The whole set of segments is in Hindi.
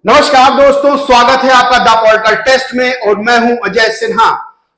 नमस्कार दोस्तों, स्वागत है आपका द पॉलिटिकल टेस्ट में और मैं हूं अजय सिन्हा।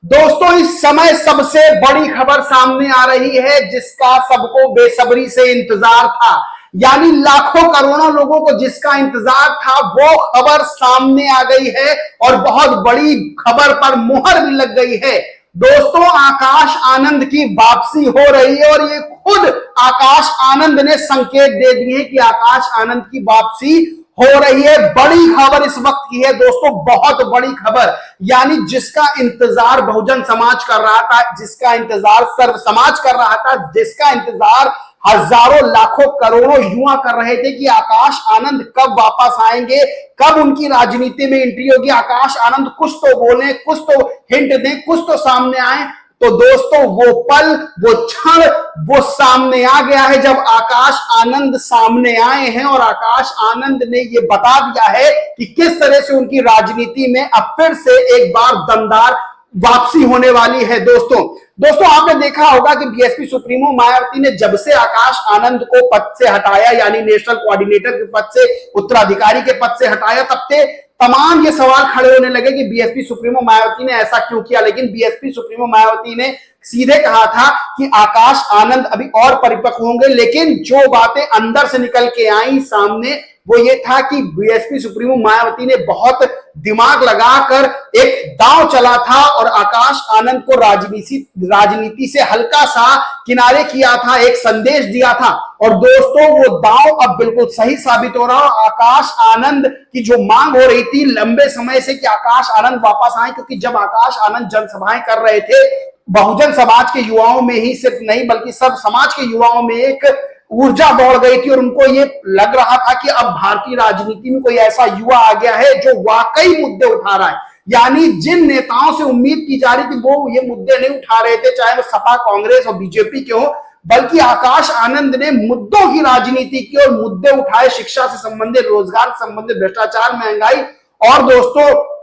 दोस्तों, इस समय सबसे बड़ी खबर सामने आ रही है जिसका सबको बेसब्री से इंतजार था, यानी लाखों करोड़ों लोगों को जिसका इंतजार था वो खबर सामने आ गई है और बहुत बड़ी खबर पर मुहर भी लग गई है। दोस्तों, आकाश आनंद की वापसी हो रही है और ये खुद आकाश आनंद ने संकेत दे दिए कि आकाश आनंद की वापसी हो रही है। बड़ी खबर इस वक्त की है दोस्तों, बहुत बड़ी खबर, यानी जिसका इंतजार बहुजन समाज कर रहा था, जिसका इंतजार सर्व समाज कर रहा था, जिसका इंतजार हजारों लाखों करोड़ों युवा कर रहे थे कि आकाश आनंद कब वापस आएंगे, कब उनकी राजनीति में एंट्री होगी, आकाश आनंद कुछ तो बोले, कुछ तो हिंट दें, कुछ तो सामने आए। तो दोस्तों, वो पल, वो क्षण, वो सामने आ गया है जब आकाश आनंद सामने आए हैं और आकाश आनंद ने ये बता दिया है कि किस तरह से उनकी राजनीति में अब फिर से एक बार दमदार वापसी होने वाली है। दोस्तों आपने देखा होगा कि बीएसपी सुप्रीमो मायावती ने जब से आकाश आनंद को पद से हटाया, यानी नेशनल कोऑर्डिनेटर के पद से, उत्तराधिकारी के पद से हटाया, तब से तमाम ये सवाल खड़े होने लगे कि बीएसपी सुप्रीमो मायावती ने ऐसा क्यों किया। लेकिन बीएसपी सुप्रीमो मायावती ने सीधे कहा था कि आकाश आनंद अभी और परिपक्व होंगे, लेकिन जो बातें अंदर से निकल के आई सामने वो ये था कि बीएसपी सुप्रीमो मायावती ने बहुत दिमाग लगाकर एक दांव चला था और आकाश आनंद को राजनीति से हल्का सा किनारे किया था, एक संदेश दिया था। और दोस्तों, वो दांव अब बिल्कुल सही साबित हो रहा। आकाश आनंद की जो मांग हो रही थी लंबे समय से कि आकाश आनंद वापस आए, क्योंकि जब आकाश आनंद जनसभाएं कर रहे थे, बहुजन समाज के युवाओं में ही सिर्फ नहीं बल्कि सब समाज के युवाओं में एक ऊर्जा दौड़ गई थी और उनको ये लग रहा था कि अब भारतीय राजनीति में कोई ऐसा युवा आ गया है जो वाकई मुद्दे उठा रहा है। यानी जिन नेताओं से उम्मीद की जा रही थी वो ये मुद्दे नहीं उठा रहे थे, चाहे वो सपा, कांग्रेस और बीजेपी के हो, बल्कि आकाश आनंद ने मुद्दों की राजनीति की और मुद्दे उठाए, शिक्षा से संबंधित, रोजगार से संबंधित, भ्रष्टाचार, महंगाई और दोस्तों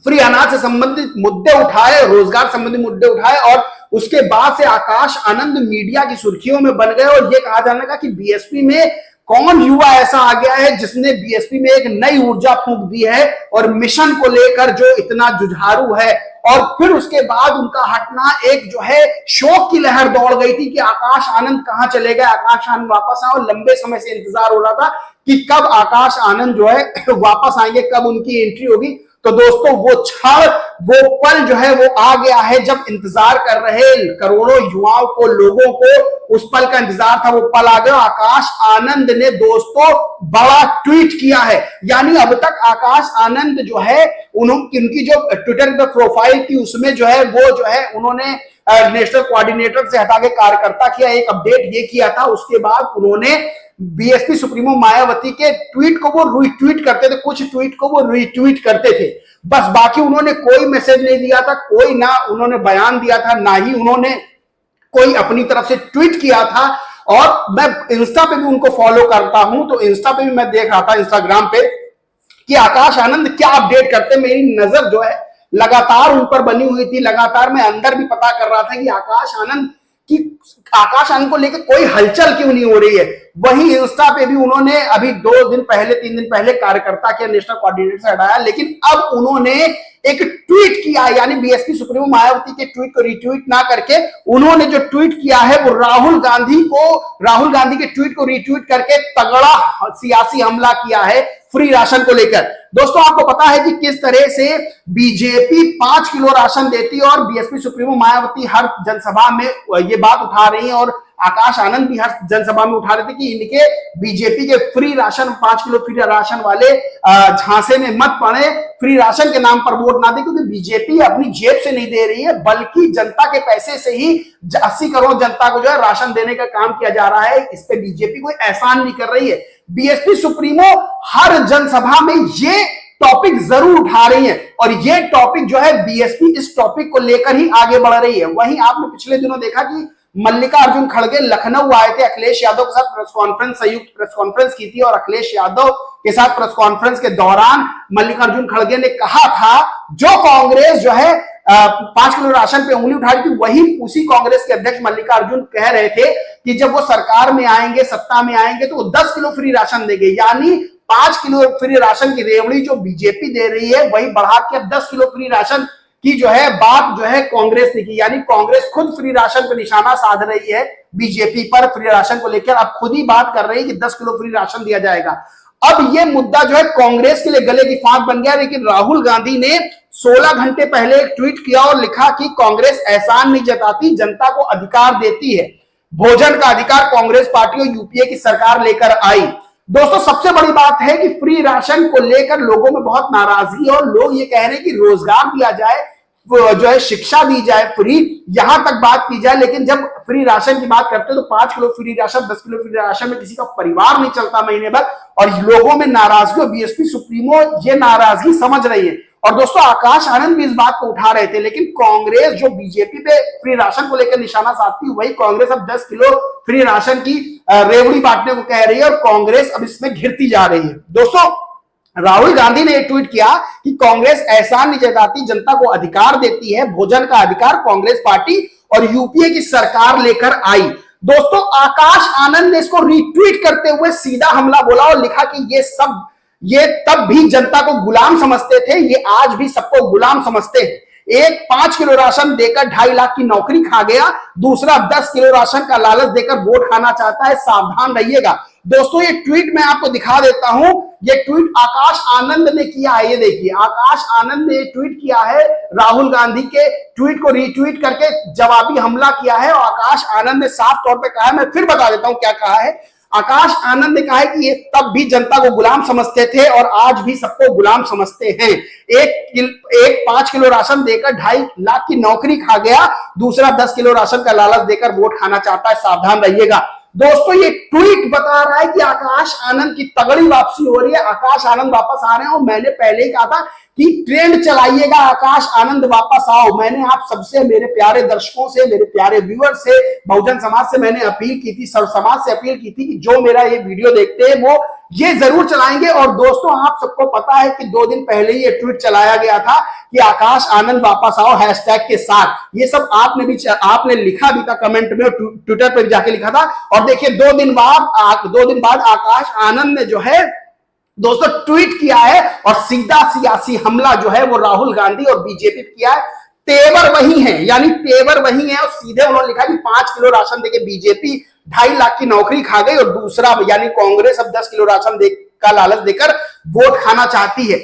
फ्री अनाज से संबंधित मुद्दे उठाए, रोजगार संबंधी मुद्दे उठाए। और उसके बाद से आकाश आनंद मीडिया की सुर्खियों में बन गए और यह कहा जाने लगा कि बीएसपी में कौन युवा ऐसा आ गया है जिसने बीएसपी में एक नई ऊर्जा फूंक दी है और मिशन को लेकर जो इतना जुझारू है। और फिर उसके बाद उनका हटना एक जो है शोक की लहर दौड़ गई थी कि आकाश आनंद कहां चले गए, आकाश आनंद वापस आए। और लंबे समय से इंतजार हो रहा था कि कब आकाश आनंद जो है वापस आएंगे, कब उनकी एंट्री होगी। तो दोस्तों, वो क्षण, वो पल जो है वो आ गया है जब इंतजार कर रहे करोड़ों युवाओं को, लोगों को उस पल का इंतजार था, वो पल आ गया। आकाश आनंद ने दोस्तों बड़ा ट्वीट किया है, यानी अब तक आकाश आनंद जो है उनकी जो ट्विटर पर प्रोफाइल थी उसमें जो है वो जो है उन्होंने नेशनल कोऑर्डिनेटर से हटा के कार्यकर्ता किया, एक अपडेट ये किया था। उसके बाद उन्होंने बीएसपी सुप्रीमो मायावती के ट्वीट को वो रीट्वीट करते थे, कुछ ट्वीट को वो रीट्वीट करते थे, बस। बाकी उन्होंने कोई मैसेज नहीं दिया था, कोई ना उन्होंने बयान दिया था, ना ही उन्होंने कोई अपनी तरफ से ट्वीट किया था। और मैं इंस्टा पे भी उनको फॉलो करता हूं, तो इंस्टा पे भी मैं देख रहा था, इंस्टाग्राम पे, कि आकाश आनंद क्या अपडेट करते। मेरी नजर जो है लगातार उन पर बनी हुई थी, लगातार मैं अंदर भी पता कर रहा था कि आकाश आनंद को लेकर कोई हलचल क्यों नहीं हो रही है। वहीं इंस्टा पे भी उन्होंने अभी 2 दिन पहले, 3 दिन पहले कार्यकर्ता के नेशनल कोऑर्डिनेटर से हटाया, लेकिन अब उन्होंने एक ट्वीट किया, यानी बीएसपी सुप्रीमो मायावती के ट्वीट को रिट्वीट ना करके उन्होंने जो ट्वीट किया है वो राहुल गांधी के ट्वीट को रिट्वीट करके तगड़ा सियासी हमला किया है फ्री राशन को लेकर। दोस्तों, आपको पता है कि किस तरह से बीजेपी 5 किलो राशन देती है और बीएसपी सुप्रीमो मायावती हर जनसभा में ये बात उठा रही है और आकाश आनंद भी हर जनसभा में उठा रहे थे कि इनके बीजेपी के free ration, 5 kilo free ration वाले झांसे में मत पड़े, फ्री राशन के नाम पर वोट ना दे, क्योंकि बीजेपी अपनी जेब से नहीं दे रही है बल्कि जनता के पैसे से ही 80 करोड़ जनता को जो है राशन देने का काम किया जा रहा है। इस पे बीजेपी कोई एहसान नहीं कर रही है। बीएसपी सुप्रीमो हर जनसभा में ये टॉपिक जरूर उठा रही है और ये टॉपिक जो है बीएसपी इस टॉपिक को लेकर ही आगे बढ़ रही है। वहीं आपने पिछले दिनों देखा कि मल्लिकार्जुन खड़गे लखनऊ आए थे, अखिलेश यादव के साथ प्रेस कॉन्फ्रेंस, संयुक्त प्रेस कॉन्फ्रेंस की थी और अखिलेश यादव के साथ प्रेस कॉन्फ्रेंस के दौरान मल्लिकार्जुन खड़गे ने कहा था, जो कांग्रेस जो है 5 किलो राशन पे उंगली उठा रही थी, वही उसी कांग्रेस के अध्यक्ष मल्लिकार्जुन कह रहे थे कि जब वो सरकार में आएंगे, सत्ता में आएंगे तो वो 10 किलो फ्री राशन देंगे, यानी 5 किलो फ्री राशन की रेवड़ी जो बीजेपी दे रही है वही बढ़ा के अब 10 किलो फ्री राशन की जो है बात जो है कांग्रेस ने की। यानी कांग्रेस खुद फ्री राशन पर निशाना साध रही है बीजेपी पर फ्री राशन को लेकर। अब खुद ही बात कर रही है कि 10 किलो फ्री राशन दिया जाएगा। अब यह मुद्दा जो है कांग्रेस के लिए गले की फांस बन गया। लेकिन राहुल गांधी ने 16 घंटे पहले एक ट्वीट किया और लिखा कि कांग्रेस एहसान नहीं जताती, जनता को अधिकार देती है। भोजन का अधिकार कांग्रेस पार्टी और यूपीए की सरकार लेकर आई। दोस्तों सबसे बड़ी बात है कि फ्री राशन को लेकर लोगों में बहुत नाराजगी है और लोग ये कह रहे हैं कि रोजगार दिया जाए, जो है शिक्षा दी जाए फ्री, यहां तक बात की जाए। लेकिन जब फ्री राशन की बात करते हैं तो 5 kilo free ration, 10 kilo free ration में किसी का परिवार नहीं चलता महीने भर, और लोगों में नाराजगी और बीएसपी सुप्रीमो ये नाराजगी समझ रही है। और दोस्तों आकाश आनंद भी इस बात को उठा रहे थे। लेकिन कांग्रेस जो बीजेपी पे फ्री राशन को लेकर निशाना साधती, वही कांग्रेस अब 10 किलो फ्री राशन की रेवड़ी बांटने को कह रही है और कांग्रेस अब इसमें घिरती जा रही है। दोस्तों राहुल गांधी ने ट्वीट किया कि कांग्रेस एहसान नहीं जताती, जनता को अधिकार देती है। भोजन का अधिकार कांग्रेस पार्टी और यूपीए की सरकार लेकर आई। दोस्तों आकाश आनंद ने इसको रीट्वीट करते हुए सीधा हमला बोला और लिखा कि ये तब भी जनता को गुलाम समझते थे, ये आज भी सबको गुलाम समझते हैं। एक 5 किलो राशन देकर 2.5 लाख की नौकरी खा गया, दूसरा 10 किलो राशन का लालच देकर वोट खाना चाहता है, सावधान रहिएगा। दोस्तों ये ट्वीट मैं आपको दिखा देता हूं, ये ट्वीट आकाश आनंद ने किया है। ये देखिए आकाश आनंद ने ट्वीट किया है, राहुल गांधी के ट्वीट को रीट्वीट करके जवाबी हमला किया है। और आकाश आनंद ने साफ तौर पर कहा है, मैं फिर बता देता हूं क्या कहा है। आकाश आनंद ने कहा है कि ये तब भी जनता को गुलाम समझते थे और आज भी सबको गुलाम समझते हैं। एक 5 किलो राशन देकर 2.5 लाख की नौकरी खा गया, दूसरा 10 किलो राशन का लालच देकर वोट खाना चाहता है, सावधान रहिएगा। दोस्तों ये ट्वीट बता रहा है कि आकाश आनंद की तगड़ी वापसी हो रही है, आकाश आनंद वापस आ रहे हैं। और मैंने पहले ही कहा था कि ट्रेंड चलाइएगा, आकाश आनंद वापस आओ। मैंने आप सबसे, मेरे प्यारे दर्शकों से, मेरे प्यारे व्यूअर्स से, बहुजन समाज से मैंने अपील की थी, सर्व समाज से अपील की थी कि जो मेरा ये वीडियो देखते हैं वो ये जरूर चलाएंगे। और दोस्तों आप सबको पता है कि 2 दिन पहले ही ये ट्वीट चलाया गया था कि आकाश आनंद वापस आओ हैशटैग के साथ। ये सब आपने लिखा भी था कमेंट में, ट्विटर पर जाके लिखा था। और देखिए 2 दिन बाद आकाश आनंद ने जो है दोस्तों ट्वीट किया है और सीधा सियासी हमला जो है वो राहुल गांधी और बीजेपी किया है। तेवर वही है, यानी तेवर वही है। और सीधे उन्होंने लिखा कि 5 किलो राशन देके बीजेपी 2.5 लाख की नौकरी खा गई और दूसरा यानी कांग्रेस अब 10 किलो राशन का लालच देकर वोट खाना चाहती है।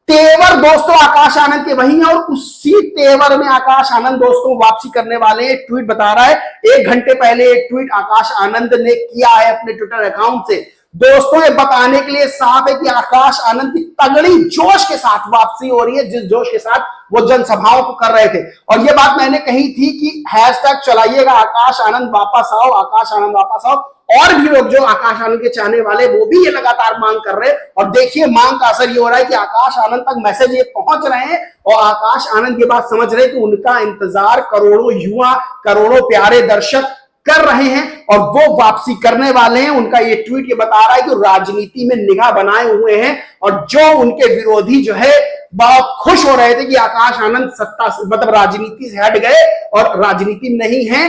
तेवर दोस्तों आकाश आनंद के वही है और उसी तेवर में आकाश आनंद दोस्तों वापसी करने वाले हैं। ट्वीट बता रहा है, 1 घंटे पहले एक ट्वीट आकाश आनंद ने किया है अपने ट्विटर अकाउंट से। दोस्तों ये बताने के लिए साफ है कि आकाश आनंद की तगड़ी जोश के साथ वापसी हो रही है, जिस जोश के साथ वो जनसभाओं को कर रहे थे। और ये बात मैंने कही थी कि हैशटैग चलाइएगा, आकाश आनंद वापस आओ, आकाश आनंद वापस आओ। और भी लोग जो आकाश आनंद के चाहने वाले वो भी ये लगातार मांग कर रहे हैं। और देखिए मांग का असर ये हो रहा है कि आकाश आनंद तक मैसेज ये पहुंच रहे हैं और आकाश आनंद ये बात समझ रहे हैं कि उनका इंतजार करोड़ों युवा, करोड़ों प्यारे दर्शक कर रहे हैं और वो वापसी करने वाले हैं। उनका ये ट्वीट ये बता रहा है कि राजनीति में निगाह बनाए हुए हैं और जो उनके विरोधी जो है बहुत खुश हो रहे थे कि आकाश आनंद सत्ता मतलब राजनीति से हट गए और राजनीति में नहीं है,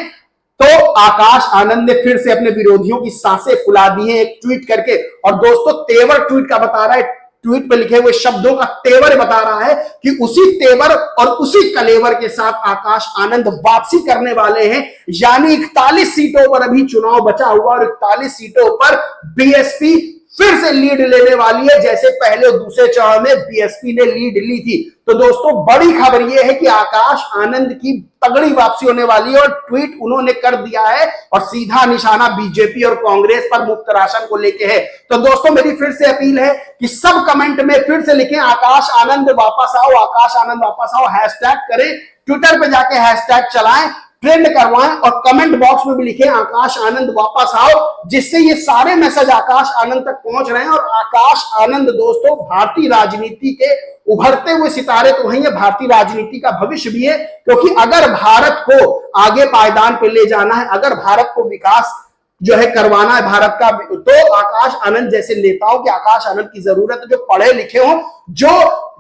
तो आकाश आनंद ने फिर से अपने विरोधियों की सांसें फुला दी हैं एक ट्वीट करके। और दोस्तों तेवर ट्वीट का बता रहा है, ट्वीट पे लिखे हुए शब्दों का तेवर बता रहा है कि उसी तेवर और उसी कलेवर के साथ आकाश आनंद वापसी करने वाले हैं। यानी 41 सीटों पर अभी चुनाव बचा हुआ और 41 सीटों पर बीएसपी फिर से लीड लेने वाली है, जैसे पहले और दूसरे चरण में बीएसपी ने लीड ली थी। तो दोस्तों बड़ी खबर यह है कि आकाश आनंद की तगड़ी वापसी होने वाली है और ट्वीट उन्होंने कर दिया है और सीधा निशाना बीजेपी और कांग्रेस पर मुफ्त राशन को लेके है। तो दोस्तों मेरी फिर से अपील है कि सब कमेंट में फिर से लिखें आकाश आनंद वापस आओ, आकाश आनंद वापस आओ, हैशटैग करें, ट्विटर पे जाके हैशटैग चलाएं, ट्रेंड करवाएं और कमेंट बॉक्स में भी लिखें आकाश आनंद वापस आओ, जिससे ये सारे मैसेज आकाश आनंद तक पहुंच रहे हैं। और आकाश आनंद दोस्तों भारतीय राजनीति के उभरते हुए सितारे तो वही है, भारतीय राजनीति का भविष्य भी है। क्योंकि अगर भारत को आगे पायदान पर ले जाना है, अगर भारत को विकास जो है करवाना है भारत का, तो आकाश आनंद जैसे नेताओं के, आकाश आनंद की जरूरत है जो पढ़े लिखे हों, जो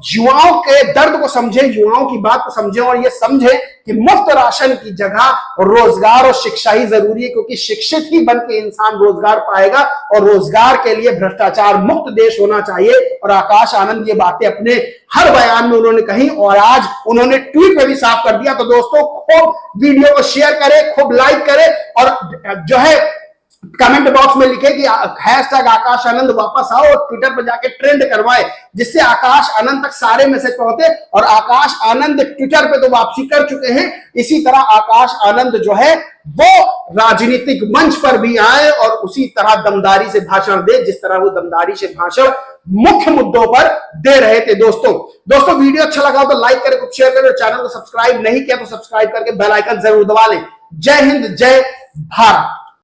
युवाओं के दर्द को समझे, युवाओं की बात को समझे और ये समझे कि मुफ्त राशन की जगह रोजगार और शिक्षा ही जरूरी है, क्योंकि शिक्षित ही बन के इंसान रोजगार पाएगा और रोजगार के लिए भ्रष्टाचार मुक्त देश होना चाहिए। और आकाश आनंद ये बातें अपने हर बयान में उन्होंने कही और आज उन्होंने ट्वीट में भी साफ कर दिया। तो दोस्तों खूब वीडियो को शेयर करें, खूब लाइक करें और जो है कमेंट बॉक्स में लिखे कि हैशटैग आकाश आनंद वापस आओ और ट्विटर पर जाके ट्रेंड करवाए, जिससे आकाश आनंद तक सारे मैसेज पहुंचे। और आकाश आनंद ट्विटर पे तो वापसी कर चुके हैं, इसी तरह आकाश आनंद जो है वो राजनीतिक मंच पर भी आए और उसी तरह दमदारी से भाषण दे जिस तरह वो दमदारी से भाषण मुख्य मुद्दों पर दे रहे थे। दोस्तों वीडियो अच्छा लगा तो लाइक करें, कुछ शेयर करें, चैनल को सब्सक्राइब नहीं किया तो सब्सक्राइब करके बेल आइकन जरूर दबा लें। जय हिंद, जय भारत।